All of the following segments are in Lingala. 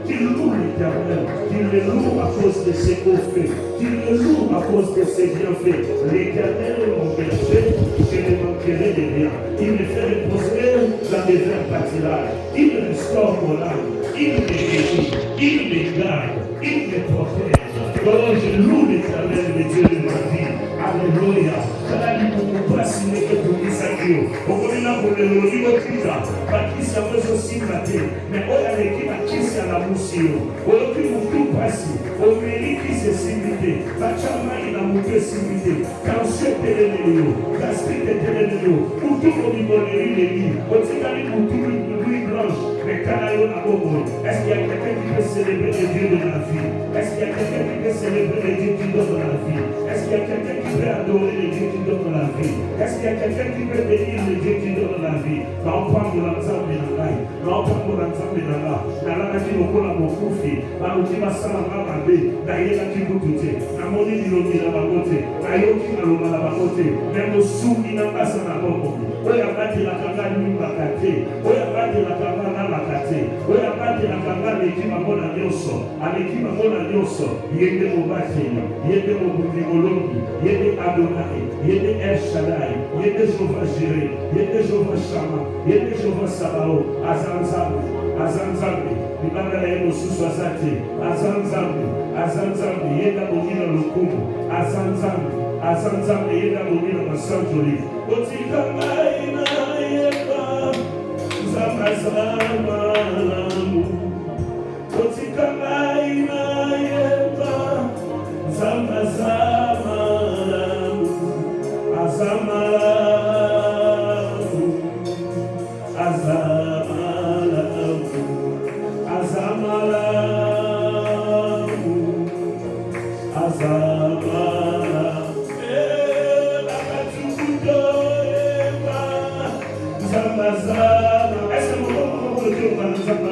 qu'il loue l'Éternel, qu'il le loue à cause de ses hauts faits, qu'il le loue à cause de ses bienfaits. L'Éternel est mon berger, je ne manquerai de rien. Il me fait reposer dans des verts pâtirages. Il restaure mon âme, il me guérit, il me garde, il me protège. Oh, je loue l'Éternel, le Dieu de ma vie. Alléluia. Mais on a l'équipe à qui c'est la moussio. On a pu tout passer. On mérite qui s'est simité. Bachama il a monté simité. Quand c'est télénéo, quand c'est télénéo, pour tout le monde les lits. On s'est allé pour tout le nuit blanche. Mais Canayo n'a pas bon. Est-ce qu'il y a quelqu'un qui peut célébrer le Dieu de la vie? Est-ce qu'il y a quelqu'un qui peut célébrer le Dieu qui donne la vie? Est-ce qu'il y a quelqu'un qui peut adorer le Dieu qui donne la vie? Est-ce qu'il y a quelqu'un qui peut bénir le Dieu qui donne la vie? Non, pas pour l'ensemble de la vie. Non, pas pour l'ensemble de la vie. Nalana qui nous colle à mon coufi. Nalukima salama mabe. Naïla qui vous touche. Namoni dilomi la bagote. Nayoki naloma la bagote. Même au soumi n'a pas sa naboko. Oya bati la kanga ni bakate. Oya bati la kanga na bakate. Oya bati la kanga ni kima mona nyoso. Alekima mona nyoso. Yende mobate. Yende mobundi molongi. Yende Adonai. Yende El Shaddai. Yende Jehovah Jireh. Yende Jehovah Shammah. Yende Jehovah Sabaoth. Azanzambe. Azanzambe. Ibanda ya Yesu asante. Azanzambe. Azanzambe. Yenda bomina lukumu. Azanzambe. Azanzambe. Yenda bomina masanjoli. Otika maina yeba. Zamazama lamu. Otika maina yeba. Zamazama lamu. Azama lamu. Azama lamu. Azama lamu. Azama lamu. Est-ce que nous pouvons dire que nous sommes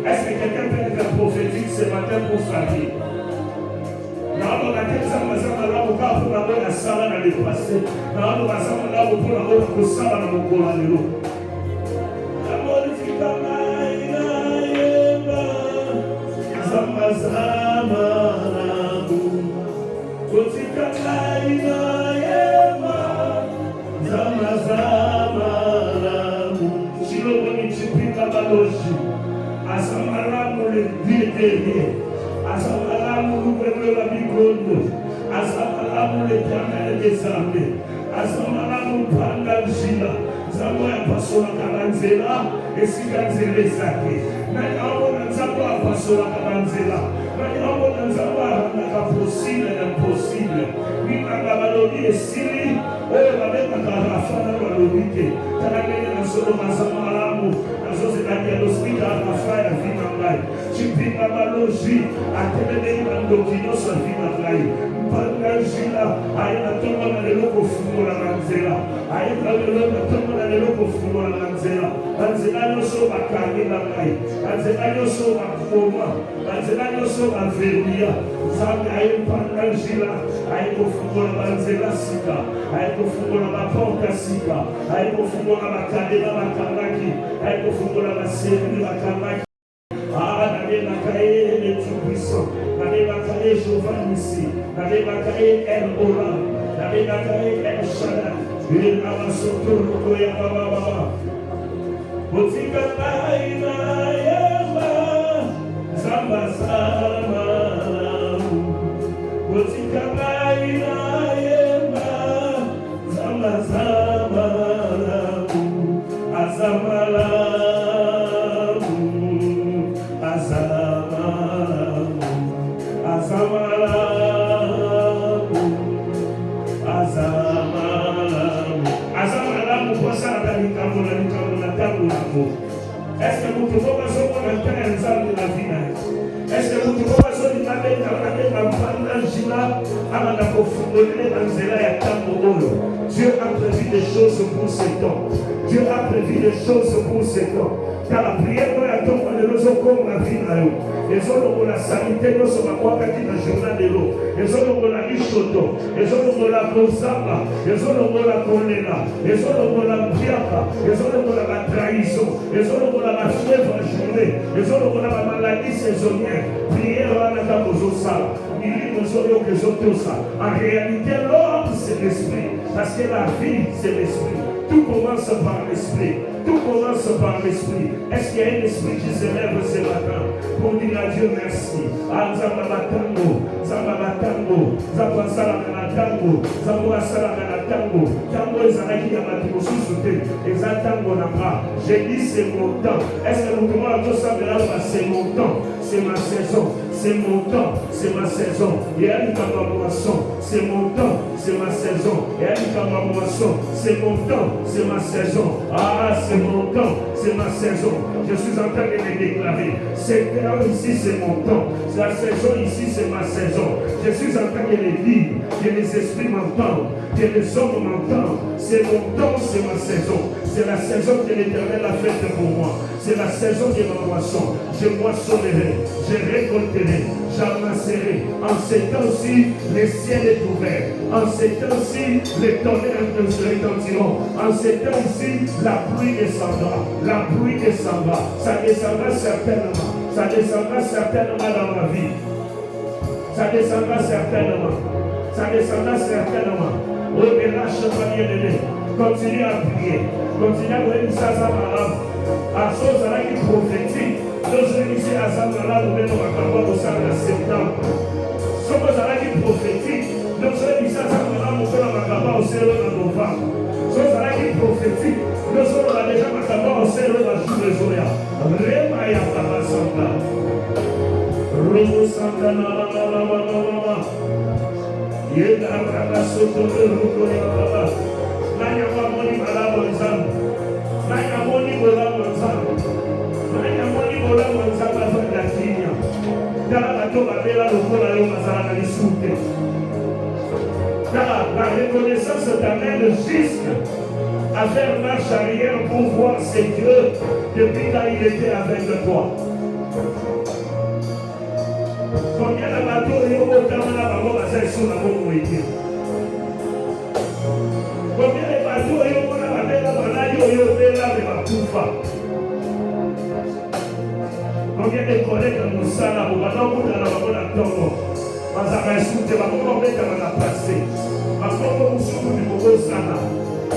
Est-ce que quelqu'un peut être prophétique ce matin pour sa vie? Non, on a quelqu'un qui va pour la salle dans le passé. Non, on va pour la salle dans le courant. La modification Azamalamu le Dieu, Azamalamu le la Bigondo, Azamalamu le Diamant des armées, Azamalamu Panda Gila, Zamoya Pasola Kalanzela, et Siganzele Zaki. Maintenant, on a Pasola Kalanzela. Maintenant, on a possible et impossible. Oui, on a valori et Siri, on a même la Rafana Valorité. Taramene Solo Mazamalamu. Chipinga maloji, atelele mandokino sa vida kai. Pangajila, aina toma na leloko fumo la manzela. Aina leloko toma na leloko fumo la manzela. Manzela yoso bakani la kai. Manzela yoso bakoma. Manzela yoso averia. Zabi aina pangajila, aina fumo la manzela sika. Aina fumo la maponka sika. Aina fumo la makadela makanaki. Aina fumo la maseri makanaki. N'avez pas caillé le tout-puissant, n'avez pas caillé Jehovah Nissi, n'avez pas caillé El Olam, n'avez pas caillé El Shaddai, il a ma soto, Koya Baba. Botika Naina Yema, Zamba Zama, Botika Naina Yema, Zamba Zama, Azama. Est-ce que vous pouvez passer un temps de la vie? Est-ce que vous pouvez passer un temps Dieu a prévu des choses pour ces temps. Dieu a prévu des choses pour ces temps. Car la prière doit attendre de nous comme la vie à eux. Les autres la sanité, nous sommes à quoi dans le journal de l'eau. Les autres la richoto. Les autres la posaba. Les autres la coléra. Les autres la piaka. Les autres la trahison. Les autres la fièvre journée. Les autres la maladie saisonnière. Prière à la table aux osas. En réalité, l'homme c'est l'esprit. Parce que la vie c'est l'esprit. Tout commence par l'esprit. Tout commence par l'esprit. Est-ce qu'il y a un esprit qui se lève ce matin pour dire à Dieu merci? Zambalatango, Zambalatango, Zambalatango, Zambalatango, Tango ezalaki ya bato mosusu te. Ezatango na nga. J'ai dit c'est mon temps. Est-ce que nous pouvons tout ça c'est mon temps, c'est ma saison. C'est mon temps, c'est ma saison. Et elle est ma moisson. C'est mon temps, c'est ma saison. Et elle est ma moisson. C'est mon temps, c'est ma saison. Ah, c'est mon temps, c'est ma saison. Je suis en train de me déclarer. C'est temps ici, c'est mon temps. La saison ici, c'est ma saison. Je suis en train de le dire. Que les esprits m'entendent. Que les hommes m'entendent. C'est mon temps, c'est ma saison. C'est la saison que l'Éternel a faite pour moi. C'est la saison de ma moisson. Je moissonnerai, je récolterai, j'amasserai. En ces temps-ci, le ciel est ouvert. En ces temps-ci, les tonnerres se retentiront. En ces temps-ci, la pluie descendra. La pluie descendra. Ça descendra certainement. Ça descendra certainement dans ma vie. Ça descendra certainement. Ça descendra certainement. Oh, mais lâche pas bien aimé. Continue à prier. Continue à prier ça malade. À cause de la qui prophétique, nous sommes ici à Zamala, nous venons à Kawa au sein de septembre. Sommes à la qui prophétique, nous sommes ici à Zamala, nous venons à Kawa au sein de novembre. Sommes à la qui prophétique, nous sommes déjà à Kawa au sein de la jour de Zoya. Rema ya Kawa Santa. Romo Santa Nana. Yéga Raka Soto de Ruko Yaba. Nanya Moni Malabo Zam. Nanya Moni Malabo Zam. Nanya Moni Malabo Zam avec la fille. Dans la tombe avec la locola et Mazara de Soute. Car la reconnaissance t'amène jusqu'à faire marche arrière pour voir ses dieux depuis quand il était avec toi. Combien de bateaux il y a autant de bateaux sur la bombe? Combien de bateaux il y a autant de bateaux? Combien de collègues nous sommes là pour nous dans la tombe? Parce que nous avons passé.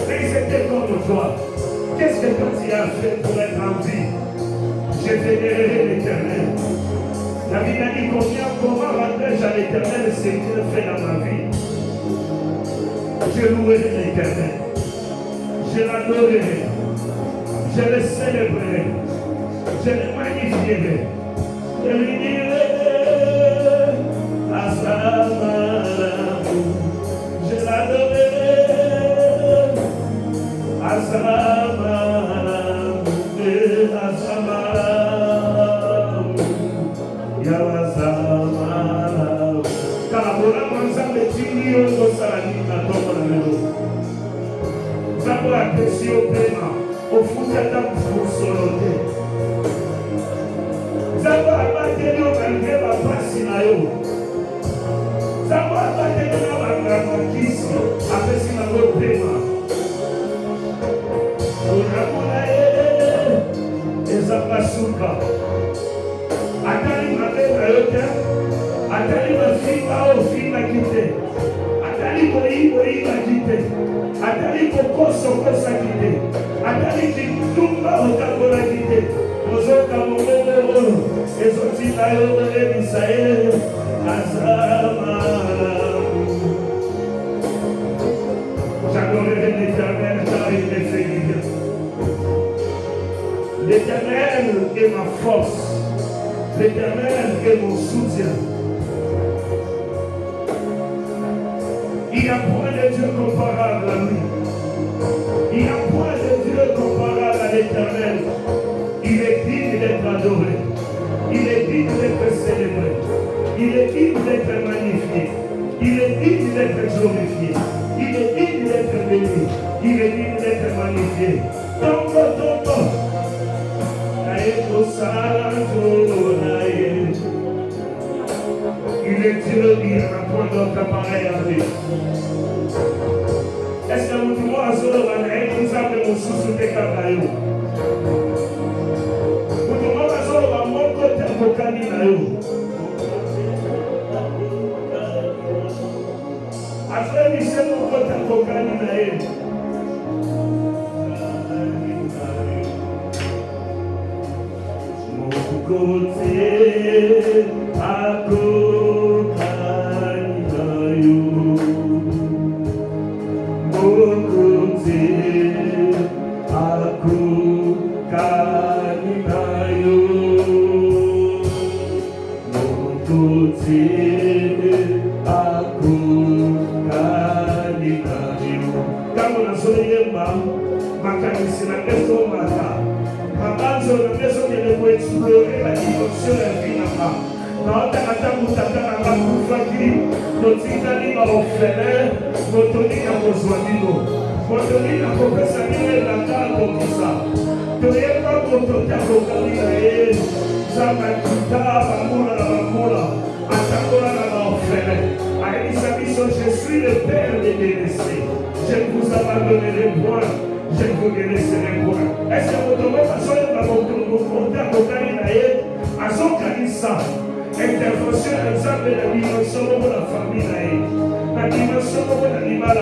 Mais c'était comme toi. Qu'est-ce que tu as fait pour être en vie? Je vénérerai l'Éternel. La Bible a dit comment rendrai-je à l'Éternel ce qu'il fait dans ma vie? Je louerai l'Éternel. Je l'adorerai. Je le célébrerai. Je le magnifierai. Je lui dirai à sa main. Je l'adorerai à sa main. À sa main. Au fond de la pour soloter. Zabo abateli okalike bapasi na yo. Zabo abateli na bakakisi apesi na yo pema. Unamona ezapasuka. Atali mabeka yote. Atali mafinga o finga kite. Atali boiba kite. Atali kokosa kite. Atali kitumba utakola kite. Ozoka momelo ezotila yo ebisaye azamala. J'adorerai l'Éternel car il est fidèle. L'Éternel est ma force. L'Éternel est mon soutien. Il n'y a point de Dieu comparable à lui. Il n'y a point de Dieu comparable à l'Éternel. Il est digne d'être adoré. Il est digne d'être célébré. Il est digne d'être magnifié. Il est digne d'être glorifié. Il est digne d'être béni. Il est digne d'être magnifié. Tongo. Il est Dieu, il n'y a point d'autre pareil à lui. Est-ce que vous pouvez assurer que nous avons mon sous de Kakayo? Vous pouvez assurer que mon côté de Kakayo. Après, il s'est mon côté de Kakayo. Côté à Kokanayo, mon côté à Kokanayo, mon côté à Kokanayo. Quand on a soleil, ma canisse n'a pas son matin. Mabanzo na peso kele ko explorer la dimension ya vie na ba. Na ota kata mutaka na ba kufaki, totikali ba ofele, motoni na kozwandino. Motoni na kopesa mile na kako kisa. Toyeba motota kokali na ye, zama kuta bamula na bamula, atakola na ba ofele. Aïssa biso, je suis le père des délaissés. Je ne vous abandonnerai point. Je ne vous laisserai point. Est-ce que vous devez passer à son canissa? Intervention exemple de la dimension de la famille, la dimension de l'animal,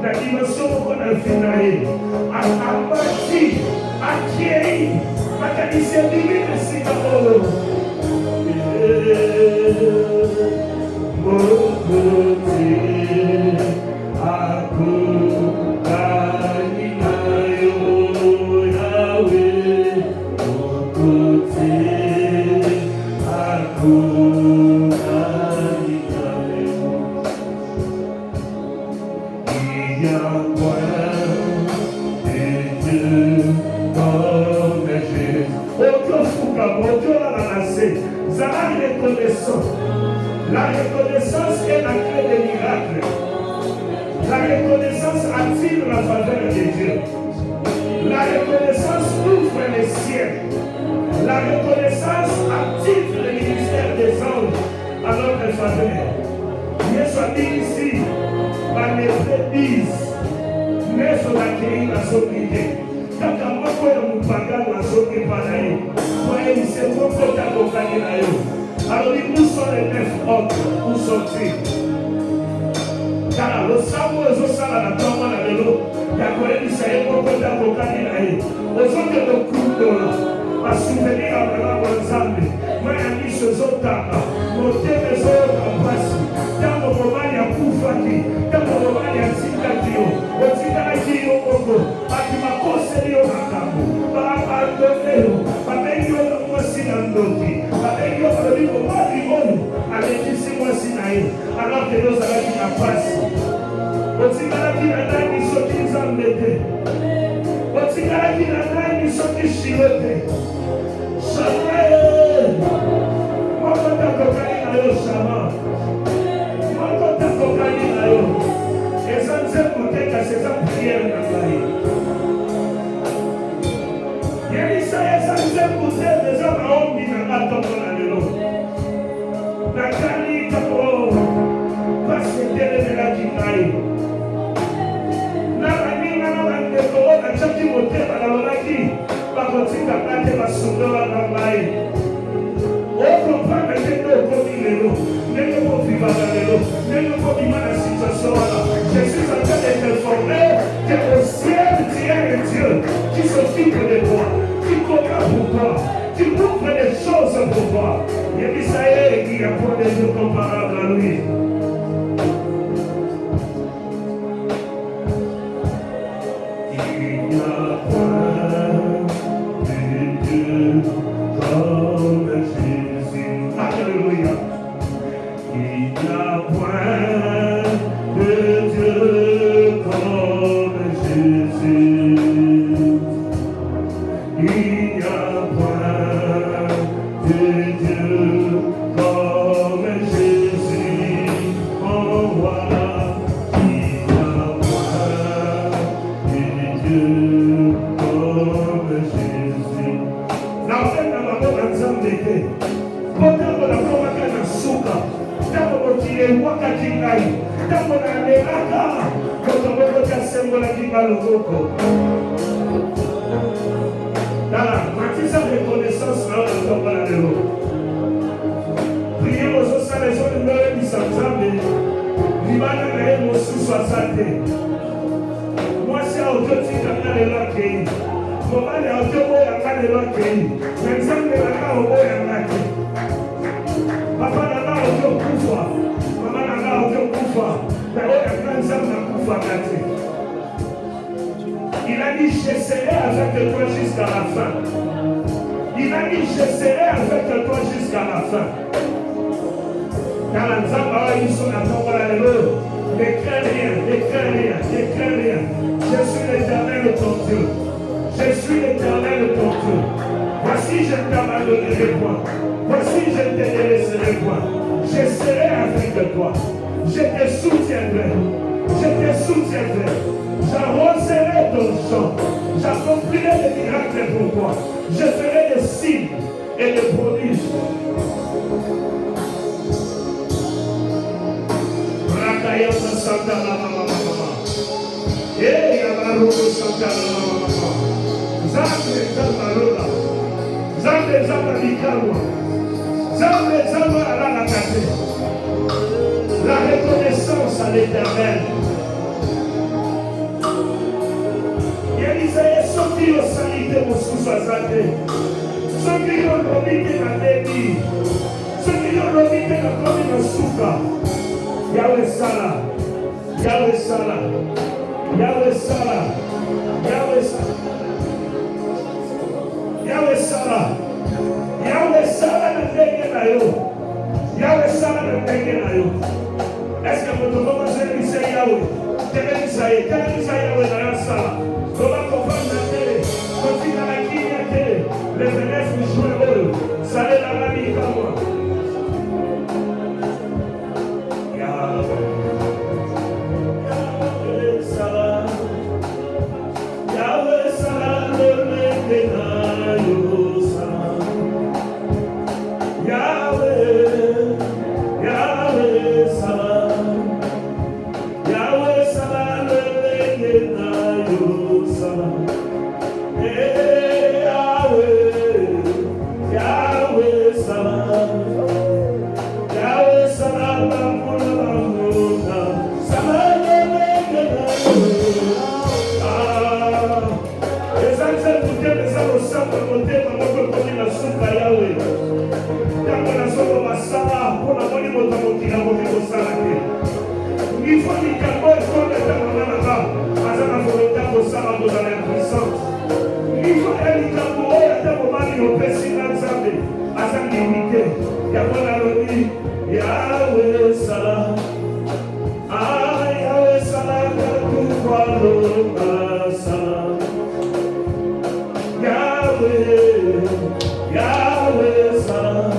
la dimension de la vie, à bâtir, à acquérir, à canissa divine, c'est d'abord. Mon côté, à la reconnaissance est la clé des miracles. La reconnaissance attire la faveur de Dieu. La reconnaissance ouvre les cieux. La reconnaissance active le ministère des anges à notre faveur. Yesu dit ici, par les disent, mais sur l'accueil la sobriété. Quand on voit que nous pagons la sobriété, il s'est beaucoup d'accompagner. Alors, où sont les 9 hommes pour sortir? Car le sabre est au salon à la tombe à l'eau. Il y a quoi qui s'est beaucoup d'accompagner. Aux autres de nos coups, à souvenir à la ensemble. Moi, je dis ce autres, monter les autres en place. Dans le moment, il y a Koufaki. Dans le moment, il y a Zikatio. Au Zikatio, il y a Koko. À qui m'a conseillé au Makambo. Par abandonner, par venir au Mosinandoki. Alors que nous allons la passe. Aussi, la vie n'a pas mis ce qu'ils ont mené. Aussi, la vie n'a pas mis ce qu'ils chilotaient. Jamais. Moi, quand t'as cocaïne à l'eau, chaman. Moi, quand t'as cocaïne à l'eau. Et ça ne sait pas que c'est ça prière dans la vie. Il y a des ça, ça ne sait pas que des hommes ont mis dans la tombe dans l'eau. La canne, parce que Dieu est là qui m'aille. La famille, la chaki moté, la laki, la petite attaque, la soudeur, la maille. On comprend que c'est nous comme il est nous. Nous ne pouvons vivre dans l'eau. Nous ne pouvons vivre dans la situation là. Je suis en train de t'informer que au ciel, tu es un Dieu qui s'occupe de toi, qui comprend pour toi, qui ouvre des choses pour toi. Et puis ça y est, il n'y a pas de Dieu comparable à lui. Il n'y a pas Il n'y a point de Dieu comme Jésus. Oh voilà, il n'y a point de Dieu comme Jésus. La fête n'a pas d'ensemble d'été. Potango la komaka na suka. Tango motile waka kingai. Tango na lelaka. Kotomoko ta sembola kibalokoko. Dala, matisa reconnaissance na la tomba la lelo. Priez aux autres les autres numéros qui s'ensemble. Libana na emo susu asante. Moi c'est auto tika na lelo kei. Mobile auto boya na lelo kei. Nzambe na ka boya na kei. Papa n'a pas aucun pouvoir. Maman n'a pas aucun pouvoir. Mais on a plein de pouvoir gâté. Il a dit, je serai avec toi jusqu'à la fin. Il a dit, je serai avec toi jusqu'à la fin. Dans la Zamba, ils sont à ton bras. Ne crains rien, ne crains rien, ne crains rien. Je suis l'Éternel ton Dieu. Je suis l'Éternel ton Dieu. Voici, je ne t'abandonnerai point. Voici, je ne te délaisserai point. Je serai avec toi. Je te soutiendrai. Je te soutiendrai. J'arroserai ton champ. J'accomplirai des miracles pour toi. Je ferai des signes et des prodiges. Rakaya Santa la mama mama. Eh, Yamaru Santa la mama mama. Zambe Zamarola. Zambe Zamarikawa. Zambe Zamarala Kate. La reconnaissance à l'Éternel. Yelisaye soki osalite mosusu azate. Soki olobite na debi. Soki olobite na komi na suka. Yahweh Sala. Yahweh Sala. Yahweh Sala. Yahweh Sala. Yahweh Sala. Yahweh Sala na ndenge na yo. Yahweh Sala na ndenge na yo. Est-ce que vous pouvez dire Yahweh? Quel est Yahweh dans la Sala? Comment comprendre la télé? Continue à la ligne à télé. Les élèves jouent eux. Ça est dans la vie comme moi. Yahweh. Yahweh Sala. Yahweh Sala. Yahweh Salah, Yahweh Salah, Yahweh, Yahweh Salah,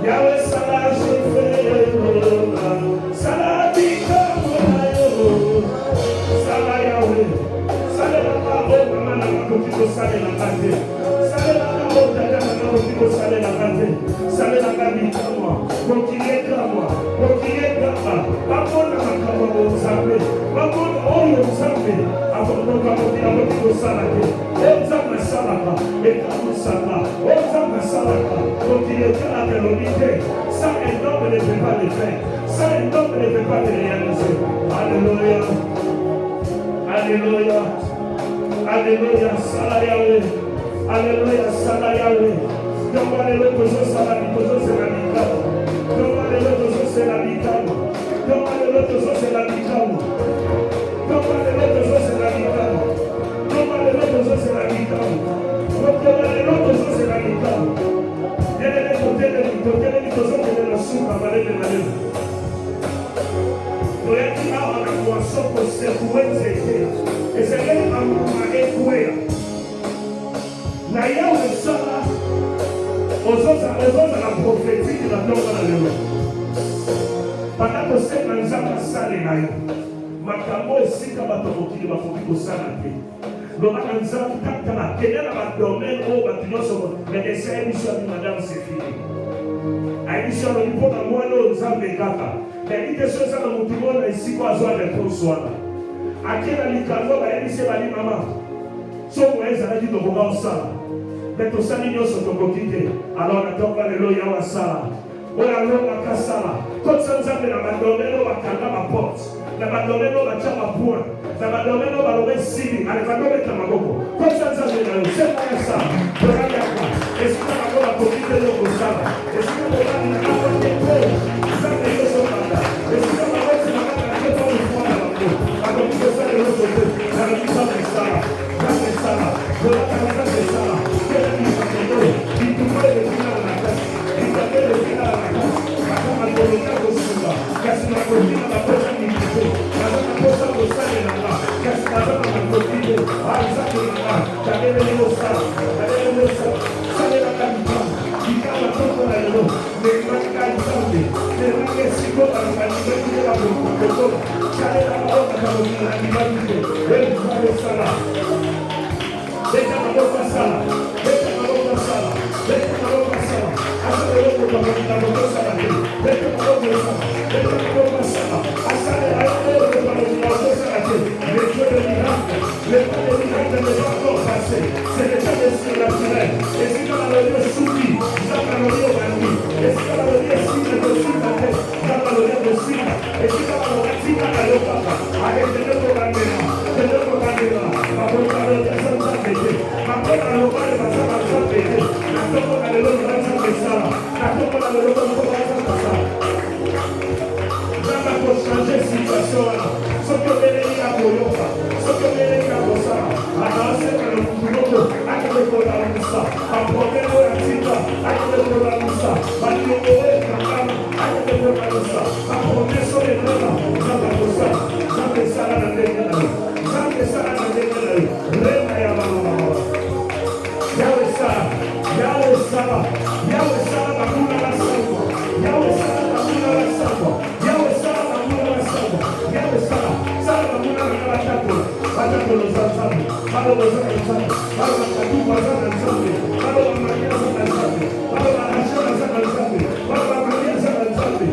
Yahweh Salah, je fais Salah, Salah Yahweh, Salah la parole, maman n'a pas compris que Salah la base. Salah la parole, t'as pas compris que Salah la base. Salah la base, moi, continuez comme moi, continuez comme moi. Pas bon dans ma caméra, vous savez. Pas bon, oh, vous savez. Avant de nous dire, avant de nous s'arrêter. Oh, ça me s'arrête. Et quand vous s'arrête, oh, ça me s'arrête. Continuez à la vérité. Ça, un homme ne peut pas le faire. Ça, un homme ne peut pas le réaliser. Alléluia. Alléluia. Alléluia. Salah Yahweh. Alléluia. Salah Yahweh. Donc, alléluia. Toujours Salah, toujours c'est la victoire. Donc, alléluia. Toujours c'est la victoire. Donc, alléluia. Toujours c'est la victoire. Donc, alléluia. Toujours c'est la victoire. Donc, alléluia. Toujours c'est la victoire. Donc, alléluia. Toujours c'est la victoire. Il y a des côtés de l'imposition de la soupe à valer de la lèvre. Nous avons dit à la moisson pour secouer les étés. Et c'est là qu'on a écoué. besoin de la prophétie de la tombe dans le monde. Pendant que c'est dans un salle là, makambo esika bato mokili bakoki kosala te. Lobaka nzambe takala kende na badomaine oyo bato nyonso mais esa émission ya madame c'est fini. Émission alobi mpo na mwana oyo nzambe kaka. Mais ite so eza na motu moko na esika azwa réponse wana. Ake na likambo bayebisi bali mama. Soki ezalaki tokoka kosala. Mais tosali nyonso tokoki te. Alors natonga lelo yawa sala. Oyo alongaka sala. Kotisa nzambe na badomaine oyo bakanga baporte. Na badomaine oyo batya bapoint. Na badomaine oyo baloba esili. Alekaka obeta maboko. Kotisa nzambe na yo. Sepaya sala. Tolaliaka. Esika bango bakoki te yo kosala. Esika tolali na bakote po. Nzambe nyonso banda. Esika bango tinaka na kepa mifua na bango. Bakoki kosala eloko te. Nalobi nzambe sala. Nzambe sala. Tolaka nzambe sala. Kela bisamelo. Bitumo elekina na kasi. Bitambe elekina na kasi. Bakama koleka kosuka. Kasi na kokina bakosa mikito. Kaza na kosa kosale na nga. Kasi kaza na makokite. Aizaki na nga. Kabele leo sala. Kabele leo sala. Sale na kamikama. Kikama toko na lelo. Nemaka nzambe. Nemaka siko na kanibekile la kokoko. Sale na maoka kamokina na kibakite. Wewe kare sala. Leta maoka sala. Leta maoka sala. Leta maoka sala. Asale loko kamokina maoka sala. Leta maoka sala. Leta maoka sala. Asale loko kamokina maoka sala. Les jeux de miracle. Les pas de miracle ne sont pas encore passés. C'est le temps de surnaturel. Et si dans la vie souffrit, dans la vie au mari. Et si dans la vie signe de signe dans la vie de signe. Et si dans la vie signe dans le papa. Avec de notre bandera. De notre bandera. Ma bonne parole de Saint Jean-Bété. Ma bonne parole de Saint Jean-Bété. La tombe dans le lot de Saint-Bété. La tombe dans le lot de Saint-Bété. Nzambe akochange situation wana soki obeleli ya koyoka soki obeleli ya kosala akaoseka na mutu moko akende kolamusa baprobleme oyo atika akende kolamusa baliongo oyo ekangama akende kolamusa bapromese oyo ekala nzambe akosala nzambe esala na ndenge na yo nzambe esala na ndenge na yo rema ya bamamama yawe sala yawe sala yawe sala bakuna basangwa yawe sala bakuna basangwa yawe sala bakuna basangwa yawe sala sala bakuna bakatako batako nzambe balo nzambe balo bakatu bazana nzambe balo bamakia zana nzambe balo bakashana zana nzambe balo bamakia zana nzambe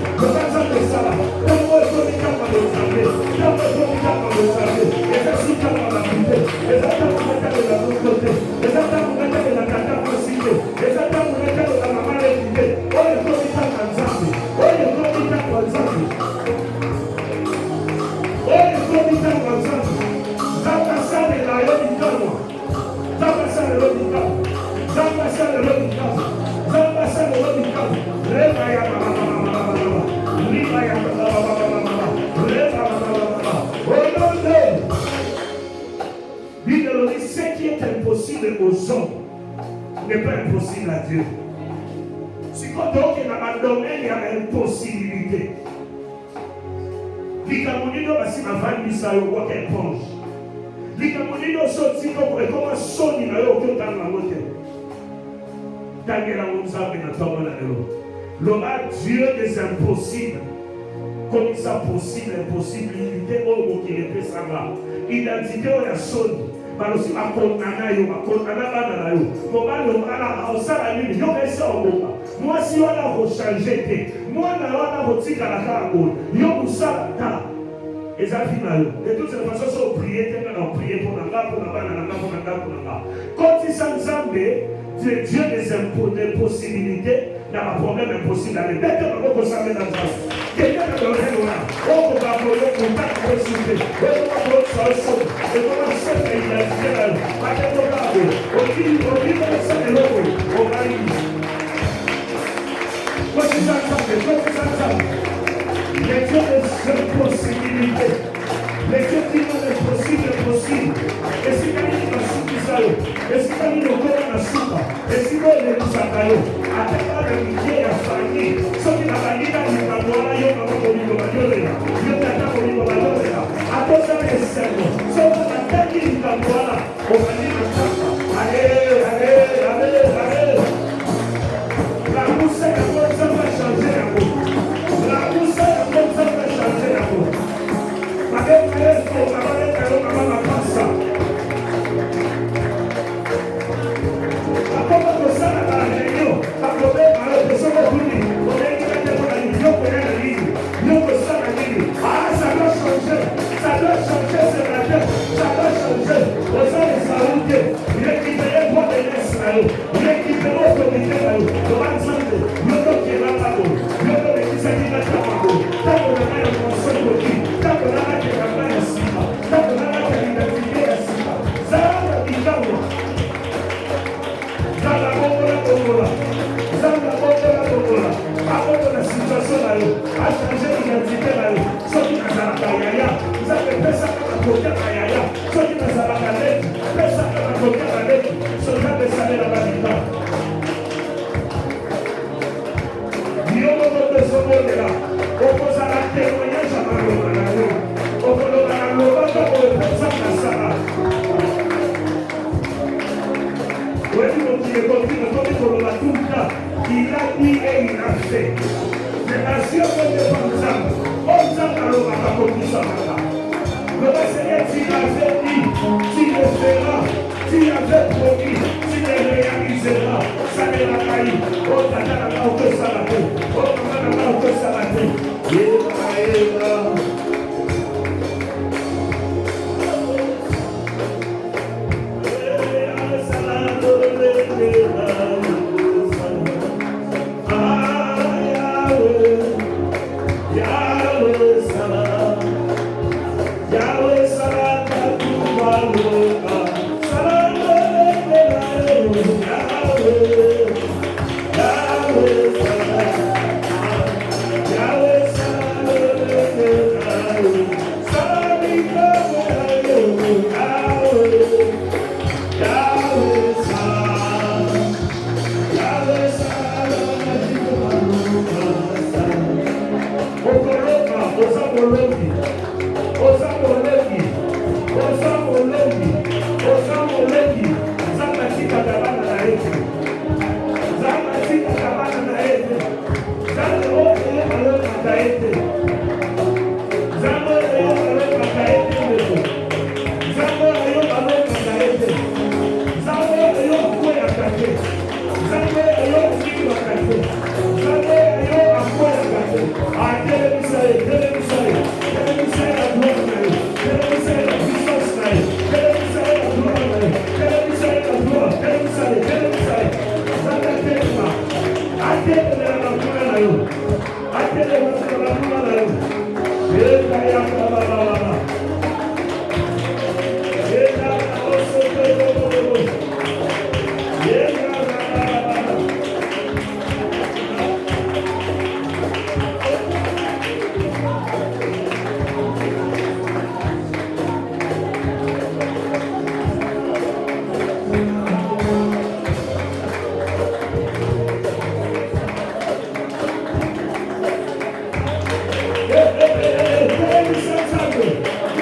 nzambe sala tango ekoni kama nzambe tango ekoni kama nzambe ezasi kama na bite ezata mukatale na kote ezata mukatale na katako sike ezata mukatale na mamale bite oyo ekoni kama nzambe oyo ekoni kama nzambe oyo ekoni kama nzambe zamba sale na yo bikama zamba sale yo bikama zamba sale yo bikama zamba sale yo bikama rema ya mama rema ya mama rema ce qui est impossible aux hommes n'est pas impossible à Dieu. Si quand on est dans un domaine, il y a une possibilité. Les Camerounais, c'est ma famille, ça y est, quoi qu'elle pense. Les Camerounais, c'est comment sonner dans le cœur dans la montée. Tant que la montagne est dans la main. L'homme Dieu des impossibles. Comme ça possible, impossibilité, oh, qui est ça là. Identité, on a sonné. Balosi akondana yo akondana bana na yo mobali omala osala nini yo pesa oboka mwasi wana kochange te mwana wana kotikala kaka boye yo mosala ta eza fi na yo de toute cette façon so prier te na prier pour na nga pour na bana na nga pour na nga pour na nga kotisa nzambe Dieu des possibilités dans un problème impossible à l'époque. Dès que vous savez dans ça, quelqu'un qui est là, on va vous le contact possible. On va vous le faire. Et on va se faire identifier là. On dit ça de l'eau. On va y aller. Quoi c'est ça? Les dieux des impossibilités. Les dieux qui ont des possibles. Et si quelqu'un va souffrir ça, et si quelqu'un va souffrir, et si quelqu'un va souffrir, atteindre le milieu à famille, ceux qui n'ont pas dit dans le cadeau, ils n'ont pas connu le cadeau, ils n'ont pas connu le cadeau. À cause de ces cerveaux, ceux qui n'ont pas dit le cadeau, on va dire le cadeau. Allez. La Il a dit et il a fait. Les nations sont des femmes. On s'en va le Seigneur, s'il avait dit, s'il le fera, s'il avait promis,